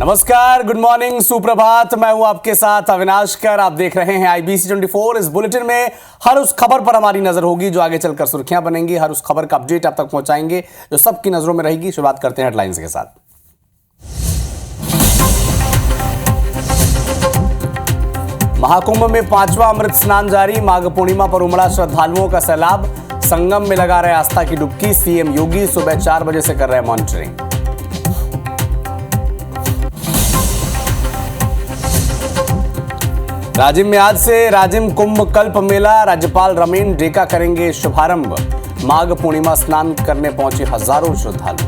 नमस्कार, good morning, सुप्रभात। मैं हूं आपके साथ अविनाश कर। आप देख रहे हैं IBC 24। इस बुलेटिन में हर उस खबर पर हमारी नजर होगी जो आगे चलकर सुर्खियां बनेंगी। हर उस खबर का अपडेट आप तक पहुंचाएंगे जो सबकी नजरों में रहेगी। शुरुआत करते हैं हेडलाइंस के साथ। महाकुंभ में 5वां अमृत स्नान जारी। माघ पूर्णिमा पर उमड़ा श्रद्धालुओं का सैलाब। संगम में लगा रहे आस्था की डुबकी। CM योगी सुबह 4 बजे से कर रहे मॉनिटरिंग। राजिम में आज से राजिम कुंभ कल्प मेला। राज्यपाल रमेन डेका करेंगे शुभारंभ। माघ पूर्णिमा स्नान करने पहुंचे हजारों श्रद्धालु।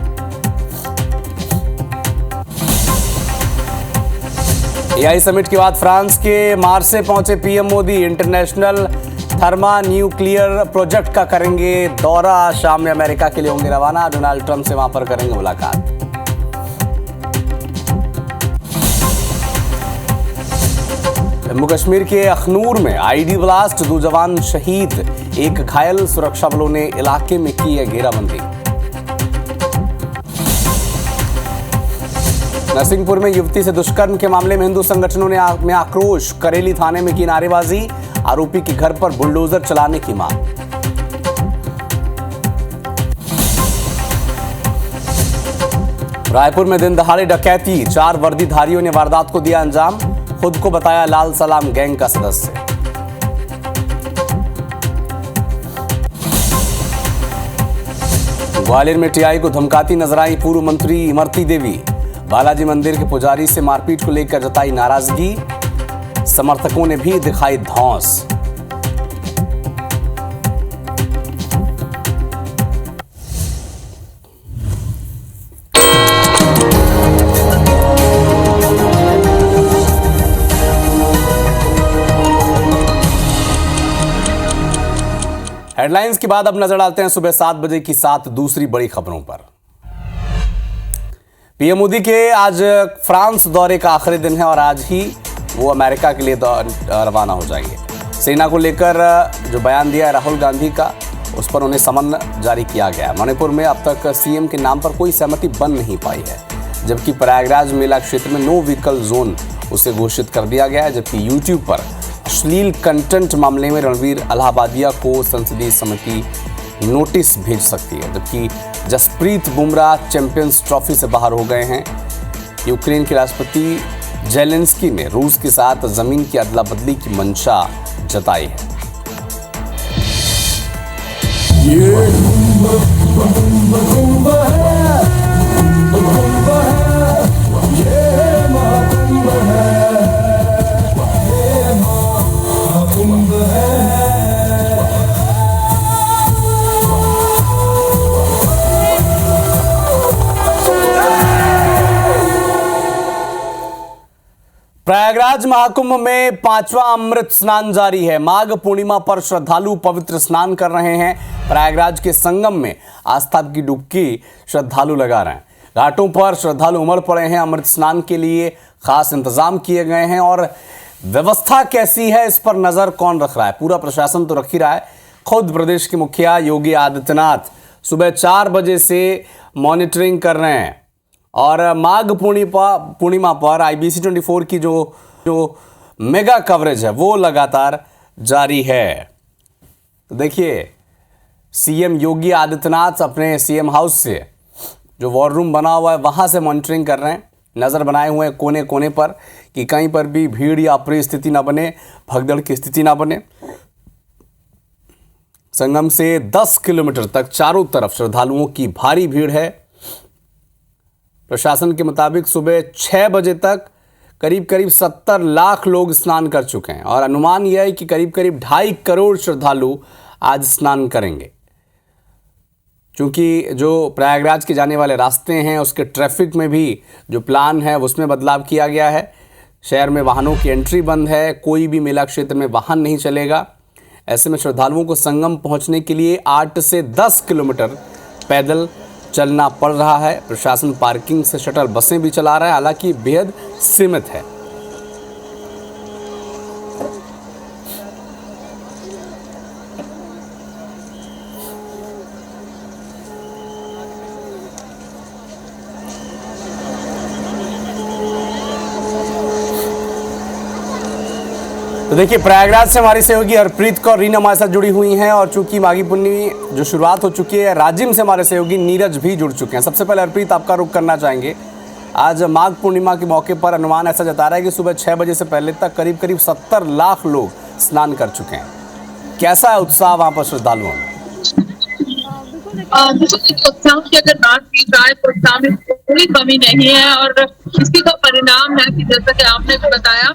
AI समिट के बाद फ्रांस के मार्से पहुंचे PM Modi. International thermonuclear project का करेंगे दौरा। शाम में अमेरिका के लिए होंगे रवाना। डोनाल्ड ट्रंप से वहां पर करेंगे मुलाकात। जम्मू कश्मीर के अखनूर में ID ब्लास्ट, 2 जवान शहीद, 1 घायल। सुरक्षा बलों ने इलाके में की है घेराबंदी। नरसिंहपुर में युवती से दुष्कर्म के मामले में हिंदू संगठनों ने में आक्रोश। करेली थाने में की नारेबाजी। आरोपी के घर पर बुलडोजर चलाने की मांग। रायपुर में दिन दहाड़े डकैती। 4 वर्दीधारियों ने वारदात को दिया अंजाम। खुद को बताया लाल सलाम गैंग का सदस्य। ग्वालियर में TI को धमकाती नजर आई पूर्व मंत्री इमरती देवी। बालाजी मंदिर के पुजारी से मारपीट को लेकर जताई नाराजगी। समर्थकों ने भी दिखाई धौंस। हेडलाइंस के बाद अब नजर डालते हैं सुबह 7 बजे की 7 दूसरी बड़ी खबरों पर। PM मोदी के आज फ्रांस दौरे का आखिरी दिन है और आज ही वो अमेरिका के लिए रवाना हो जाएंगे। सेना को लेकर जो बयान दिया है राहुल गांधी का, उस पर उन्हें समन जारी किया गया है। मणिपुर में अब तक CM के नाम पर कोई सहमति बन नहीं पाई है, जबकि प्रयागराज मेला क्षेत्र में नो व्हीकल जोन उसे घोषित कर दिया गया है। जबकि YouTube पर अश्लील कंटेंट मामले में रणवीर अलाहाबादिया को संसदीय समिति नोटिस भेज सकती है। जबकि जसप्रीत बुमराह चैंपियंस ट्रॉफी से बाहर हो गए हैं। यूक्रेन के राष्ट्रपति जेलेंस्की ने रूस के साथ जमीन की अदला बदली की मंशा जताई है। प्रयागराज महाकुंभ में 5वां अमृत स्नान जारी है। माघ पूर्णिमा पर श्रद्धालु पवित्र स्नान कर रहे हैं। प्रयागराज के संगम में आस्था की डुबकी श्रद्धालु लगा रहे हैं। घाटों पर श्रद्धालु उमड़ पड़े हैं। अमृत स्नान के लिए खास इंतजाम किए गए हैं और व्यवस्था कैसी है इस पर नजर कौन रख रहा है? पूरा प्रशासन तो रख ही रहा है। खुद प्रदेश के मुखिया योगी आदित्यनाथ सुबह 4 बजे से मॉनिटरिंग कर रहे हैं और माघ पूर्णिमा पर IBC 24 की जो मेगा कवरेज है वो लगातार जारी है। तो देखिए, CM योगी आदित्यनाथ अपने CM हाउस से जो वॉर रूम बना हुआ है वहां से मॉनिटरिंग कर रहे हैं। नज़र बनाए हुए हैं कोने कोने पर कि कहीं पर भी भीड़ या अप्रिय स्थिति ना बने, भगदड़ की स्थिति ना बने। संगम से 10 किलोमीटर तक चारों तरफ श्रद्धालुओं की भारी भीड़ है। प्रशासन के मुताबिक सुबह 6 बजे तक करीब 70 लाख लोग स्नान कर चुके हैं और अनुमान यह है कि करीब 2.5 करोड़ श्रद्धालु आज स्नान करेंगे। क्योंकि जो प्रयागराज के जाने वाले रास्ते हैं उसके ट्रैफिक में भी जो प्लान है उसमें बदलाव किया गया है। शहर में वाहनों की एंट्री बंद है। कोई भी मेला क्षेत्र में वाहन नहीं चलेगा। ऐसे में श्रद्धालुओं को संगम पहुंचने के लिए 8 से 10 किलोमीटर पैदल चलना पड़ रहा है। प्रशासन पार्किंग से शटल बसें भी चला रहा है, हालांकि बेहद सीमित है। तो देखिए, प्रयागराज से हमारी सहयोगी हरप्रीत कौर रीना हमारे साथ जुड़ी हुई हैं और चूंकि माघी पूर्णिमा जो शुरुआत हो चुकी है, राजिम से हमारे सहयोगी नीरज भी जुड़ चुके हैं। सबसे पहले हरप्रीत, आपका रुख करना चाहेंगे। आज माघ पूर्णिमा के मौके पर अनुमान ऐसा जता रहा है कि सुबह 6 बजे से पहले तक करीब 70 लाख लोग स्नान कर चुके हैं। कैसा है उत्साह वहाँ पर श्रद्धालुओं में? उत्साह की अगर बात की जाए तो उत्साह में कोई कमी नहीं है और इसकी तो परिणाम है कि जैसा कि आपने बताया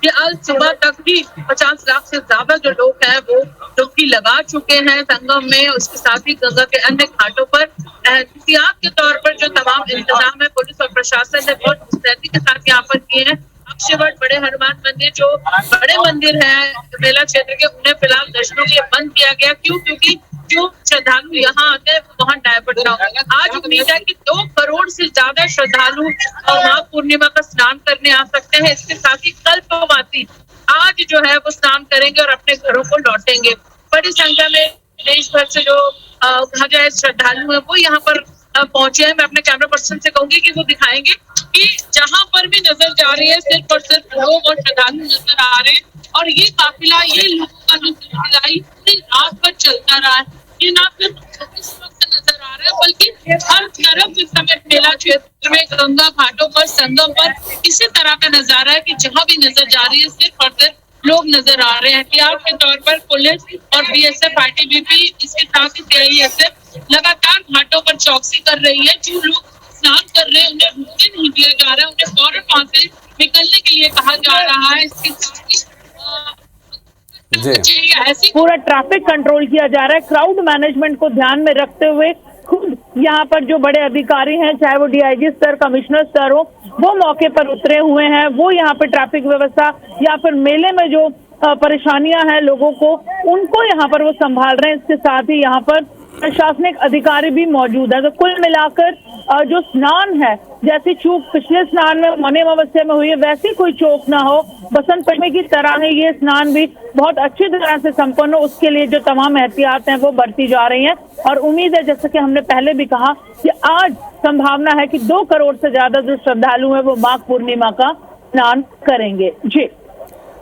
कि आज सुबह तक भी 50 लाख से ज्यादा जो लोग हैं वो डुबकी लगा चुके हैं संगम में। उसके साथ ही गंगा के अन्य घाटों पर एहतियात के तौर पर जो तमाम इंतजाम है पुलिस और प्रशासन ने बहुत मुस्तैदी के साथ यहाँ पर किए हैं। अक्षयवट, बड़े हनुमान मंदिर जो बड़े मंदिर है मेला क्षेत्र के, उन्हें फिलहाल दर्शनों के लिए बंद किया गया। क्यों? क्योंकि जो श्रद्धालु यहाँ आते हैं वहाँ डायवर्ट ना हो। आज उम्मीद है कि 2 करोड़ से ज्यादा श्रद्धालु माघ पूर्णिमा का स्नान करने आ सकते हैं। इसके साथ ही कल्पवासी आज जो है वो स्नान करेंगे और अपने घरों को लौटेंगे। बड़ी संख्या में देश भर से जो कहा जाए श्रद्धालु है वो यहाँ पर पहुंचे हैं। मैं अपने कैमरा पर्सन से कहूंगी कि वो दिखाएंगे कि जहां पर भी नजर जा रही है सिर्फ और सिर्फ लोग और श्रद्धालु नजर आ रहे हैं और ये काफिला, ये लोगों का जो सिलसिला पूरी रात भर चलता रहा है। ये ना सिर्फ इस वक्त नजर आ रहा है बल्कि हर तरफ इस समय मेला क्षेत्र में गंगा घाटों पर, संगम पर इसी तरह का नजारा है कि जहां भी नजर जा रही है सिर्फ और सिर्फ लोग नजर आ रहे हैं। एहतियात के तौर पर पुलिस और बीएसएफ, आईटीबीपी, इसके साथ ही सीआईएसएफ लगातार घाटों पर चौकसी कर रही है। जो लोग स्नान कर रहे हैं उन्हें रुकने नहीं दिया जा रहा है, उन्हें फौरन वहां से निकलने के लिए कहा जा रहा है। इसके साथ ही ऐसी पूरा ट्रैफिक कंट्रोल किया जा रहा है। क्राउड मैनेजमेंट को ध्यान में रखते हुए खुद यहाँ पर जो बड़े अधिकारी हैं, चाहे वो डीआईजी स्तर, कमिश्नर स्तर हो, वो मौके पर उतरे हुए हैं। वो यहाँ पे ट्रैफिक व्यवस्था या फिर मेले में जो परेशानियां हैं लोगों को, उनको यहाँ पर वो संभाल रहे हैं। इसके साथ ही यहाँ पर प्रशासनिक अधिकारी भी मौजूद है। तो कुल मिलाकर जो स्नान है, जैसी चूक पिछले स्नान में मौनी अमावस्या में हुई है, वैसी कोई चूक ना हो। बसंत पंचमी की तरह ही ये स्नान भी बहुत अच्छी तरह से संपन्न हो, उसके लिए जो तमाम एहतियात हैं वो बरती जा रही हैं। और उम्मीद है, जैसे कि हमने पहले भी कहा, कि आज संभावना है कि 2 करोड़ से ज्यादा जो श्रद्धालु हैं वो माघ पूर्णिमा का स्नान करेंगे। जी,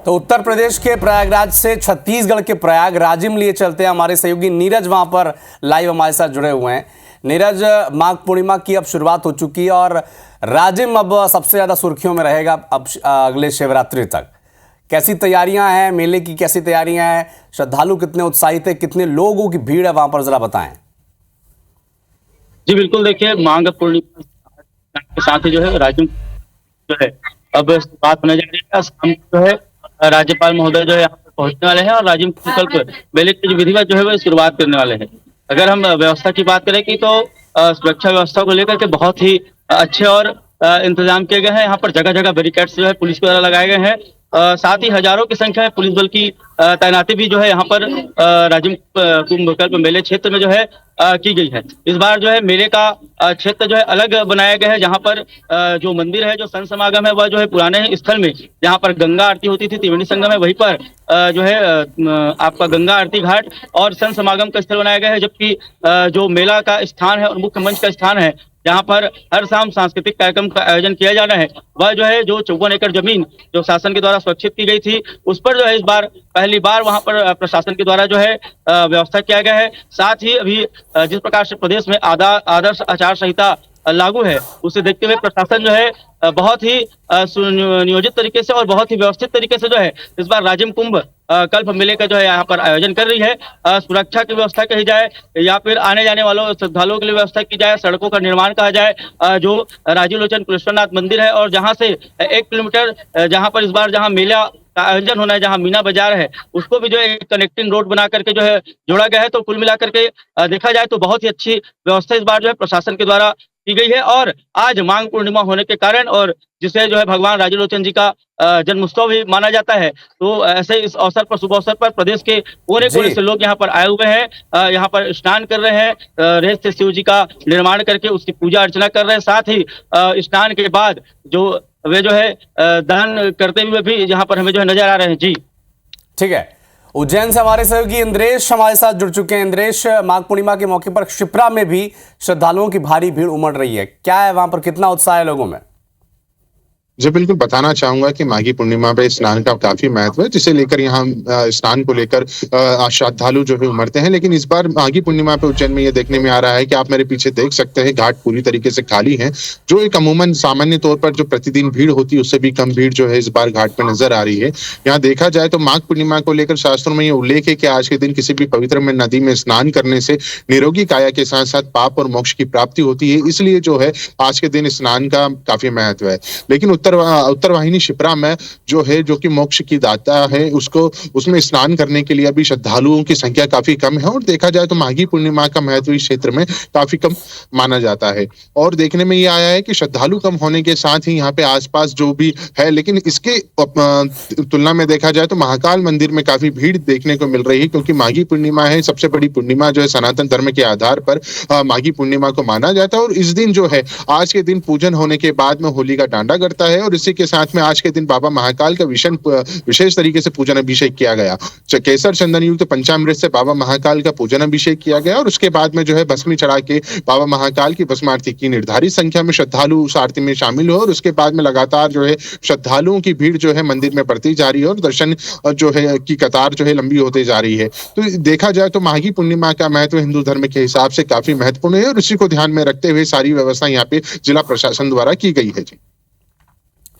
तो उत्तर प्रदेश के प्रयागराज से छत्तीसगढ़ के प्रयाग राजिम लिए चलते हैं हमारे सहयोगी नीरज, वहां पर लाइव हमारे साथ जुड़े हुए हैं। नीरज, माघ पूर्णिमा की अब शुरुआत हो चुकी है और राजिम अब सबसे ज्यादा सुर्खियों में रहेगा अब अगले शिवरात्रि तक। कैसी तैयारियां हैं, मेले की कैसी तैयारियां हैं, श्रद्धालु कितने उत्साहित है, कितने लोगों की भीड़ है वहां पर, जरा बताएं। जी बिल्कुल, देखिए माघ पूर्णिमा के साथ ही जो है राजिम जो है अब बात होने जा रही है। शाम जो है राज्यपाल महोदय जो है यहाँ पर पहुंचने वाले हैं और राजिम संकल्प मेले की जो विधिवत जो है वो शुरुआत करने वाले हैं। अगर हम व्यवस्था की बात करें कि तो सुरक्षा व्यवस्था को लेकर के बहुत ही अच्छे और इंतजाम किए गए हैं। यहाँ पर जगह जगह बैरिकेड्स जो है पुलिस के द्वारा लगाए गए हैं। साथ ही हजारों की संख्या में पुलिस बल की तैनाती भी जो है यहाँ पर राजिम कुंभ कल्प मेले क्षेत्र में जो है की गई है। इस बार जो है मेले का क्षेत्र जो है अलग बनाया गया है, जहाँ पर जो मंदिर है, जो संत समागम है, वह जो है पुराने स्थल में जहाँ पर गंगा आरती होती थी, त्रिवेणी संगम है, वहीं पर जो है आपका गंगा आरती घाट और संत समागम का स्थल बनाया गया है। जबकि जो मेला का स्थान है और मुख्य मंच का स्थान है, जहाँ पर हर शाम सांस्कृतिक कार्यक्रम का आयोजन किया जाना है, वह जो है जो 54 एकड़ जमीन जो शासन के द्वारा सुरक्षित की गई थी, उस पर जो है इस बार पहली बार वहां पर प्रशासन के द्वारा जो है व्यवस्था किया गया है। साथ ही अभी जिस प्रकार से प्रदेश में आदर्श आचार संहिता लागू है, उसे देखते हुए प्रशासन जो है बहुत ही नियोजित तरीके से और बहुत ही व्यवस्थित तरीके से जो है इस बार राजिम कुंभ कल्प मेले का जो है यहाँ पर आयोजन कर रही है। सुरक्षा की व्यवस्था कही जाए या फिर आने जाने वालों श्रद्धालुओं के लिए व्यवस्था की जाए, सड़कों का निर्माण कहा जाए, जो राजीव लोचन कुलेश्वरनाथ मंदिर है और जहाँ से 1 किलोमीटर जहाँ पर इस बार जहाँ मेला का आयोजन होना है, जहाँ मीना बाजार है, उसको भी जो है कनेक्टिंग रोड बना करके जो है जोड़ा गया है। तो कुल मिलाकर के देखा जाए तो बहुत ही अच्छी व्यवस्था इस बार जो है प्रशासन के द्वारा की गई है। और आज माघ पूर्णिमा होने के कारण और जिसे जो है भगवान राजीव लोचन जी का जन्मोत्सव भी माना जाता है, तो ऐसे इस अवसर पर, शुभ अवसर पर प्रदेश के कोने कोने से लोग यहाँ पर आए हुए हैं, यहाँ पर स्नान कर रहे हैं, रेत से शिव जी का निर्माण करके उसकी पूजा अर्चना कर रहे हैं। साथ ही स्नान के बाद जो वे जो है दान करते हुए भी यहाँ पर हमें जो है नजर आ रहे हैं। जी ठीक है, उज्जैन से हमारे सहयोगी इंद्रेश हमारे साथ जुड़ चुके हैं। इंद्रेश, माघ पूर्णिमा के मौके पर क्षिप्रा में भी श्रद्धालुओं की भारी भीड़ उमड़ रही है, क्या है वहां पर, कितना उत्साह है लोगों में? जी, बिल्कुल बताना चाहूँगा कि माघी पूर्णिमा पे स्नान का काफ़ी महत्व है, जिसे लेकर यहाँ स्नान को लेकर श्रद्धालु जो है उमड़ते हैं। लेकिन इस बार माघी पूर्णिमा पे उज्जैन में ये देखने में आ रहा है कि आप मेरे पीछे देख सकते हैं, घाट पूरी तरीके से खाली हैं, जो एक अमूमन सामान्य तौर पर जो प्रतिदिन भीड़ होती है, उससे भी कम भीड़ जो है इस बार घाट पे नज़र आ रही है। यहाँ देखा जाए तो माघ पूर्णिमा को लेकर शास्त्रों में ये उल्लेख है कि आज के दिन किसी भी पवित्र में नदी में स्नान करने से निरोगी काया के साथ-साथ पाप और मोक्ष की प्राप्ति होती है। इसलिए जो है आज के दिन स्नान का काफ़ी महत्व है। लेकिन उत्तर वाहिनी शिप्रा में जो है, जो कि मोक्ष की दाता है, उसमें स्नान करने के लिए अभी श्रद्धालुओं की संख्या काफी कम है। और देखा जाए तो माघी पूर्णिमा का महत्व इस क्षेत्र में काफी कम माना जाता है। और देखने में ये आया है कि श्रद्धालु कम होने के साथ ही यहाँ पे आसपास जो भी है, लेकिन इसके तुलना में देखा जाए तो महाकाल मंदिर में काफी भीड़ देखने को मिल रही है, क्योंकि माघी पूर्णिमा है सबसे बड़ी पूर्णिमा जो है सनातन धर्म के आधार पर माघी पूर्णिमा को माना जाता है। और इस दिन जो है, आज के दिन पूजन होने के बाद में होली का डांडा करता है, और इसी के साथ में आज के दिन बाबा महाकाल का विशेष तरीके से पूजन अभिषेक किया गया। केसर चंदन युक्त पंचामृत से बाबा महाकाल का पूजन अभिषेक किया गया, और उसके बाद में जो है भस्मी चढ़ा के बाबा महाकाल की भस्म आरती की। निर्धारित संख्या में श्रद्धालु उस आरती में शामिल हो, और उसके बाद में लगातार जो है श्रद्धालुओं की भीड़ जो है मंदिर में बढ़ती जा रही है, और दर्शन जो है की कतार जो है लंबी होती जा रही है। तो देखा जाए तो माघी पूर्णिमा का महत्व हिंदू धर्म के हिसाब से काफी महत्वपूर्ण है, और इसी को ध्यान में रखते हुए सारी व्यवस्था यहाँ पे जिला प्रशासन द्वारा की गई है। जी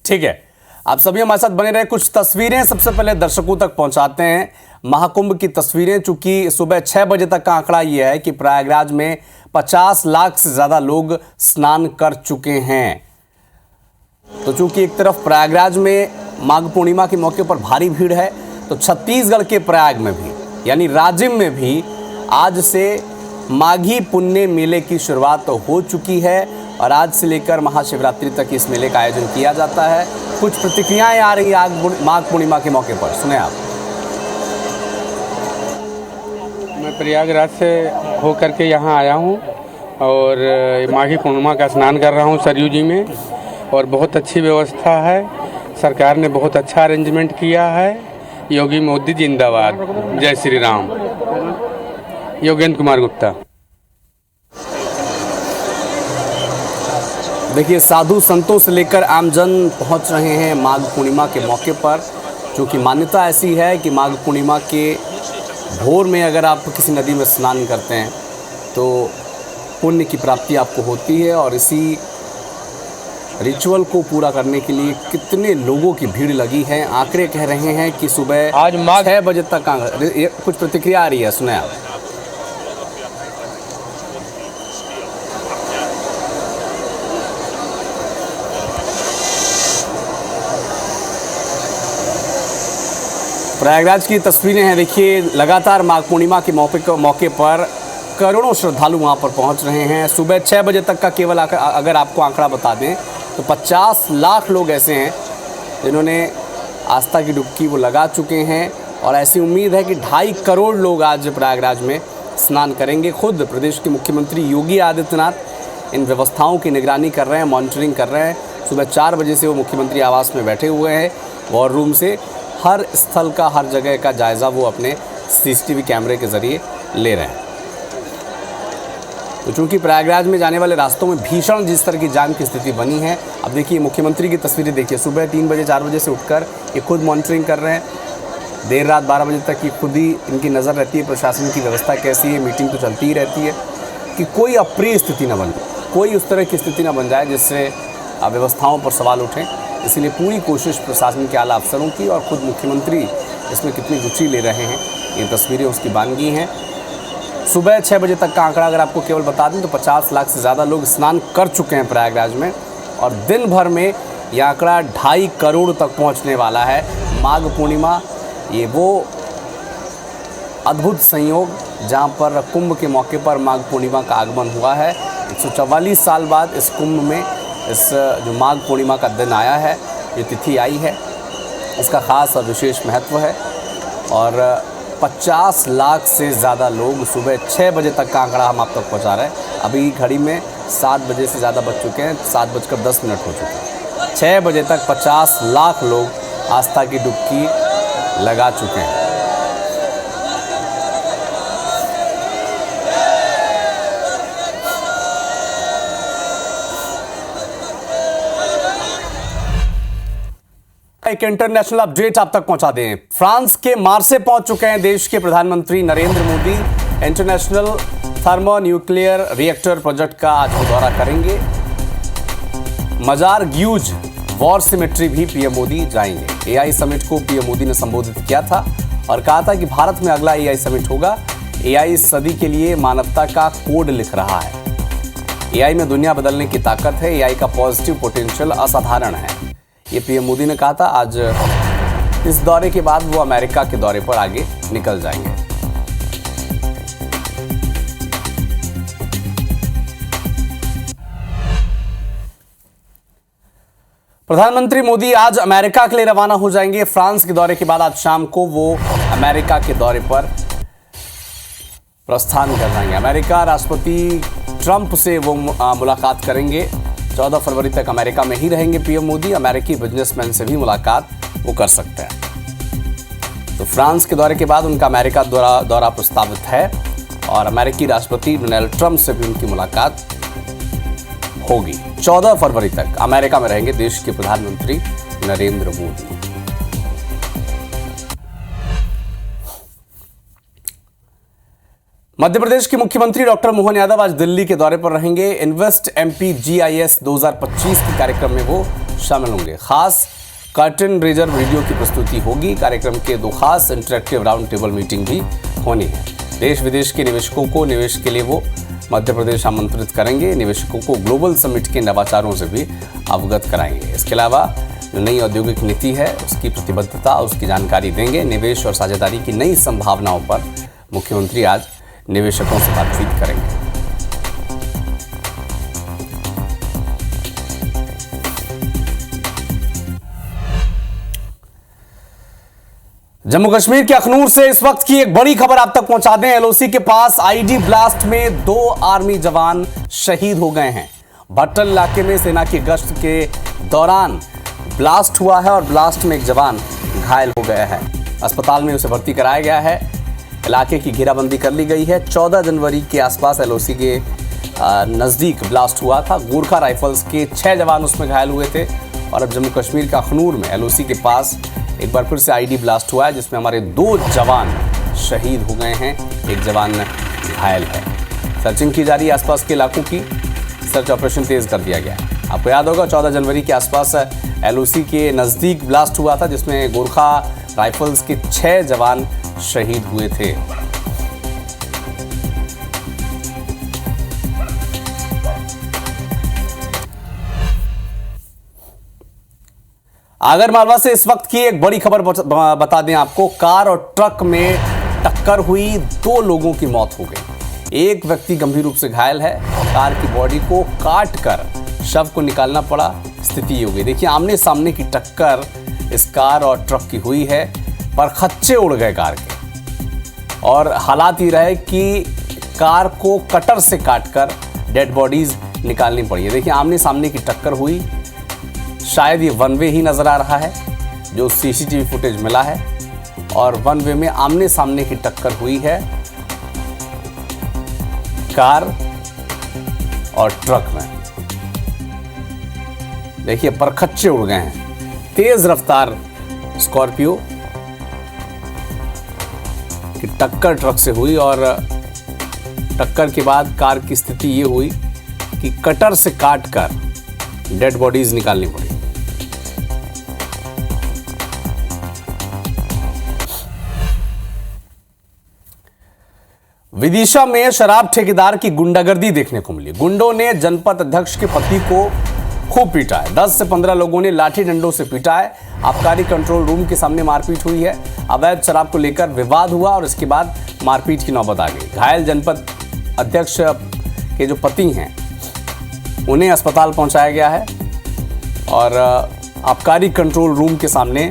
ठीक है, आप सभी हमारे साथ बने रहे। कुछ तस्वीरें सबसे पहले दर्शकों तक पहुंचाते हैं। महाकुंभ की तस्वीरें, चूंकि सुबह 6 बजे तक का आंकड़ा यह है कि प्रयागराज में 50 लाख से ज्यादा लोग स्नान कर चुके हैं। तो चूंकि एक तरफ प्रयागराज में माघ पूर्णिमा के मौके पर भारी भीड़ है, तो छत्तीसगढ़ के प्रयाग में भी यानी राजिम में भी आज से माघी पुण्य मेले की शुरुआत तो हो चुकी है, और आज से लेकर महाशिवरात्रि तक इस मेले का आयोजन किया जाता है। कुछ प्रतिक्रियाएं आ रही हैं माघ पूर्णिमा के मौके पर, सुने आप। मैं प्रयागराज से होकर के यहाँ आया हूँ और माघी पूर्णिमा का स्नान कर रहा हूँ सरयू जी में, और बहुत अच्छी व्यवस्था है। सरकार ने बहुत अच्छा अरेंजमेंट किया है। योगी मोदी जिंदाबाद, जय श्री राम। योगेंद्र कुमार गुप्ता। देखिए, साधु संतों से लेकर आमजन पहुंच रहे हैं माघ पूर्णिमा के मौके पर, क्योंकि मान्यता ऐसी है कि माघ पूर्णिमा के भोर में अगर आप किसी नदी में स्नान करते हैं तो पुण्य की प्राप्ति आपको होती है। और इसी रिचुअल को पूरा करने के लिए कितने लोगों की भीड़ लगी है। आंकड़े कह रहे हैं कि सुबह आज 6 बजे तक कुछ प्रतिक्रिया आ रही है, सुने आप। प्रयागराज की तस्वीरें हैं। देखिए, लगातार माघ पूर्णिमा के मौके पर करोड़ों श्रद्धालु वहां पर पहुंच रहे हैं। सुबह 6 बजे तक का केवल अगर आपको आंकड़ा बता दें तो 50 लाख लोग ऐसे हैं जिन्होंने आस्था की डुबकी वो लगा चुके हैं, और ऐसी उम्मीद है कि 2.5 करोड़ लोग आज प्रयागराज में स्नान करेंगे। खुद प्रदेश के मुख्यमंत्री योगी आदित्यनाथ इन व्यवस्थाओं की निगरानी कर रहे हैं, मॉनिटरिंग कर रहे हैं। सुबह 4 बजे से वो मुख्यमंत्री आवास में बैठे हुए हैं। वॉर रूम से हर स्थल का, हर जगह का जायज़ा वो अपने CCTV कैमरे के ज़रिए ले रहे हैं। तो चूंकि प्रयागराज में जाने वाले रास्तों में भीषण जिस तरह की जाम की स्थिति बनी है, अब देखिए मुख्यमंत्री की तस्वीरें देखिए। सुबह 3 बजे 4 बजे से उठकर ये खुद मॉनिटरिंग कर रहे हैं। देर रात 12 बजे तक ये खुद ही इनकी नज़र रहती है प्रशासन की व्यवस्था कैसी है। मीटिंग तो चलती ही रहती है कि कोई अप्रिय स्थिति न बने, कोई उस तरह की स्थिति न बन जाए जिससे व्यवस्थाओं पर सवाल उठें। इसलिए पूरी कोशिश प्रशासन के आला अफसरों की, और खुद मुख्यमंत्री इसमें कितनी रुचि ले रहे हैं, ये तस्वीरें उसकी बानगी हैं। सुबह 6 बजे तक का आंकड़ा अगर आपको केवल बता दें तो 50 लाख से ज़्यादा लोग स्नान कर चुके हैं प्रयागराज में, और दिन भर में यह आंकड़ा 2.5 करोड़ तक पहुंचने वाला है। माघ पूर्णिमा ये वो अद्भुत संयोग जहां पर कुंभ के मौके पर माघ पूर्णिमा का आगमन हुआ है। 144 साल बाद इस कुंभ में इस जो माघ पूर्णिमा का दिन आया है, ये तिथि आई है, इसका ख़ास और विशेष महत्व है। और 50 लाख से ज़्यादा लोग सुबह 6 बजे तक का आंकड़ा हम आप तक पहुँचा रहे हैं। अभी घड़ी में 7 बजे से ज़्यादा बज चुके हैं, 7:10 हो चुके हैं। 6 बजे तक 50 लाख लोग आस्था की डुबकी लगा चुके हैं। एक इंटरनेशनल अपडेट आप तक पहुंचा दें। फ्रांस के मार्से पहुंच चुके हैं देश के प्रधानमंत्री Narendra Modi. International thermonuclear reactor project का आज वो दौरा करेंगे। मजार ग्यूज वॉर सिमेट्री भी पीएम मोदी जाएंगे। एआई समिट को पीएम मोदी ने संबोधित किया था और कहा था कि भारत में अगला एआई समिट होगा। एआई इस सदी के लिए मानवता का कोड लिख रहा है। एआई में दुनिया बदलने की ताकत है। एआई का पॉजिटिव पोटेंशियल असाधारण है, ये पीएम मोदी ने कहा था। आज इस दौरे के बाद वो अमेरिका के दौरे पर आगे निकल जाएंगे। प्रधानमंत्री मोदी आज अमेरिका के लिए रवाना हो जाएंगे। फ्रांस के दौरे के बाद आज शाम को वो अमेरिका के दौरे पर प्रस्थान कर जाएंगे। अमेरिका राष्ट्रपति ट्रंप से वो मुलाकात करेंगे। 14 फरवरी तक अमेरिका में ही रहेंगे पीएम मोदी। अमेरिकी बिजनेसमैन से भी मुलाकात वो कर सकते हैं। तो फ्रांस के दौरे के बाद उनका अमेरिका दौरा प्रस्तावित है और अमेरिकी राष्ट्रपति डोनाल्ड ट्रंप से भी उनकी मुलाकात होगी। 14 फरवरी तक अमेरिका में रहेंगे देश के प्रधानमंत्री नरेंद्र मोदी। मध्य प्रदेश के मुख्यमंत्री डॉक्टर मोहन यादव आज दिल्ली के दौरे पर रहेंगे। इन्वेस्ट एमपी GIS 2025 के कार्यक्रम में वो शामिल होंगे। खास कर्टन रेजर वीडियो की प्रस्तुति होगी। कार्यक्रम के 2 खास इंटरेक्टिव राउंड टेबल मीटिंग भी होनी है। देश विदेश के निवेशकों को निवेश के लिए वो मध्य प्रदेश आमंत्रित करेंगे। निवेशकों को ग्लोबल समिट के नवाचारों से भी अवगत कराएंगे। इसके अलावा जो नई औद्योगिक नीति है उसकी प्रतिबद्धता, उसकी जानकारी देंगे। निवेश और साझेदारी की नई संभावनाओं पर मुख्यमंत्री आज निवेशकों से बातचीत करेंगे। जम्मू कश्मीर के अखनूर से इस वक्त की एक बड़ी खबर आप तक पहुंचा दें। LOC के पास आईडी ब्लास्ट में 2 आर्मी जवान शहीद हो गए हैं। भट्टल इलाके में सेना की गश्त के दौरान ब्लास्ट हुआ है और ब्लास्ट में एक जवान घायल हो गया है। अस्पताल में उसे भर्ती कराया गया है। इलाके की घेराबंदी कर ली गई है। 14 जनवरी के आसपास LOC के नज़दीक ब्लास्ट हुआ था। गोरखा राइफल्स के 6 जवान उसमें घायल हुए थे और अब जम्मू कश्मीर का अखनूर में LOC के पास एक बार फिर से आईडी ब्लास्ट हुआ है जिसमें हमारे 2 जवान शहीद हो गए हैं, एक जवान घायल है। सर्चिंग की जा रही है। आसपास के इलाकों की सर्च ऑपरेशन तेज कर दिया गया है। आपको याद होगा 14 जनवरी के आसपास LOC के नज़दीक ब्लास्ट हुआ था जिसमें गोरखा राइफल्स के 6 जवान शहीद हुए थे। आगरमालवा से इस वक्त की एक बड़ी खबर बता दें आपको। कार और ट्रक में टक्कर हुई, 2 लोगों की मौत हो गई। एक व्यक्ति गंभीर रूप से घायल है। कार की बॉडी को काट कर शव को निकालना पड़ा। स्थिति ये हो गई। देखिए, आमने सामने की टक्कर इस कार और ट्रक की हुई है पर खच्चे उड़ गए कार के और हालात ये रहे कि कार को कटर से काटकर डेड बॉडीज निकालनी पड़ी है। देखिए, आमने सामने की टक्कर हुई। शायद ये वन वे ही नजर आ रहा है जो CCTV फुटेज मिला है और वन वे में आमने सामने की टक्कर हुई है कार और ट्रक में। देखिए, परखच्चे उड़ गए हैं। तेज रफ्तार स्कॉर्पियो की टक्कर ट्रक से हुई और टक्कर के बाद कार की स्थिति ये हुई कि कटर से काटकर डेड बॉडीज निकालनी पड़ी। विदिशा में शराब ठेकेदार की गुंडागर्दी देखने को मिली। गुंडों ने जनपद अध्यक्ष के पति को खूब पीटा है। 10 से 15 लोगों ने लाठी डंडों से पीटा है। आबकारी कंट्रोल रूम के सामने मारपीट हुई है। अवैध शराब को लेकर विवाद हुआ और इसके बाद मारपीट की नौबत आ गई। घायल जनपद अध्यक्ष के जो पति हैं उन्हें अस्पताल पहुंचाया गया है और आबकारी कंट्रोल रूम के सामने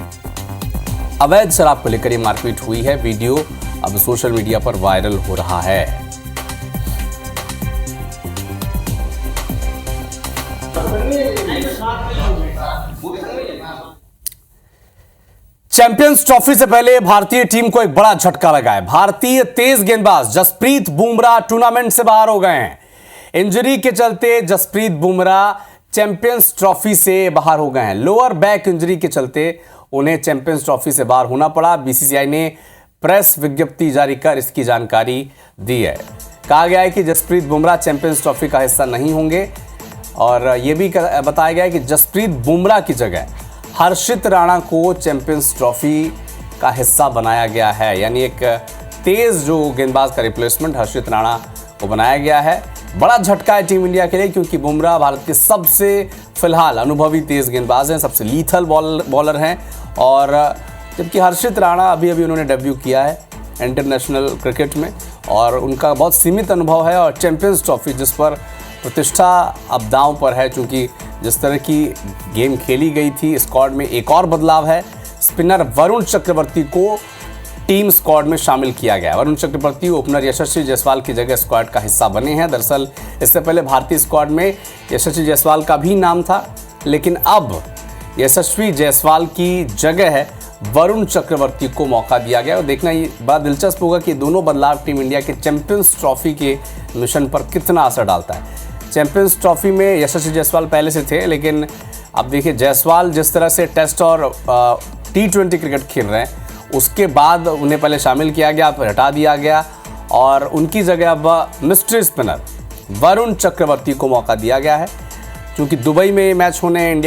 अवैध शराब को लेकर ये मारपीट हुई है। वीडियो अब सोशल मीडिया पर वायरल हो रहा है। चैंपियंस ट्रॉफी से पहले भारतीय टीम को एक बड़ा झटका लगा है। भारतीय तेज गेंदबाज जसप्रीत बुमराह टूर्नामेंट से बाहर हो गए हैं। इंजरी के चलते जसप्रीत बुमराह चैंपियंस ट्रॉफी से बाहर हो गए हैं। लोअर बैक इंजरी के चलते उन्हें चैंपियंस ट्रॉफी से बाहर होना पड़ा। बीसीसीआई ने प्रेस विज्ञप्ति जारी कर इसकी जानकारी दी है। कहा गया है कि जसप्रीत बुमराह चैंपियंस ट्रॉफी का हिस्सा नहीं होंगे और ये भी बताया गया है कि जसप्रीत बुमराह की जगह हर्षित राणा को चैंपियंस ट्रॉफी का हिस्सा बनाया गया है। यानी एक तेज जो गेंदबाज का रिप्लेसमेंट हर्षित राणा को बनाया गया है। बड़ा झटका है टीम इंडिया के लिए, क्योंकि बुमराह भारत के सबसे फिलहाल अनुभवी तेज गेंदबाज हैं, सबसे लीथल बॉलर हैं। और जबकि हर्षित राणा अभी उन्होंने डेब्यू किया है इंटरनेशनल क्रिकेट में और उनका बहुत सीमित अनुभव है। और चैंपियंस ट्रॉफी जिस पर प्रतिष्ठा अब दांव पर है, चूँकि जिस तरह की गेम खेली गई थी, स्क्वाड में एक और बदलाव है। स्पिनर वरुण चक्रवर्ती को टीम स्क्वाड में शामिल किया गया। वरुण चक्रवर्ती ओपनर यशस्वी जायसवाल की जगह स्क्वाड का हिस्सा बने हैं। दरअसल इससे पहले भारतीय स्क्वाड में यशस्वी जायसवाल का भी नाम था, लेकिन अब यशस्वी जायसवाल की जगह वरुण चक्रवर्ती को मौका दिया गया। और देखना ये बड़ा दिलचस्प होगा कि दोनों बदलाव टीम इंडिया के चैंपियंस ट्रॉफी के मिशन पर कितना असर डालता है। चैंपियंस ट्रॉफी में यशस्वी जायसवाल पहले से थे, लेकिन अब देखिए जायसवाल जिस तरह से टेस्ट और T20 क्रिकेट खेल रहे हैं, उसके बाद उन्हें पहले शामिल किया गया, फिर हटा दिया गया और उनकी जगह अब मिस्ट्री स्पिनर वरुण चक्रवर्ती को मौका दिया गया है। क्योंकि दुबई में मैच होने इंडिया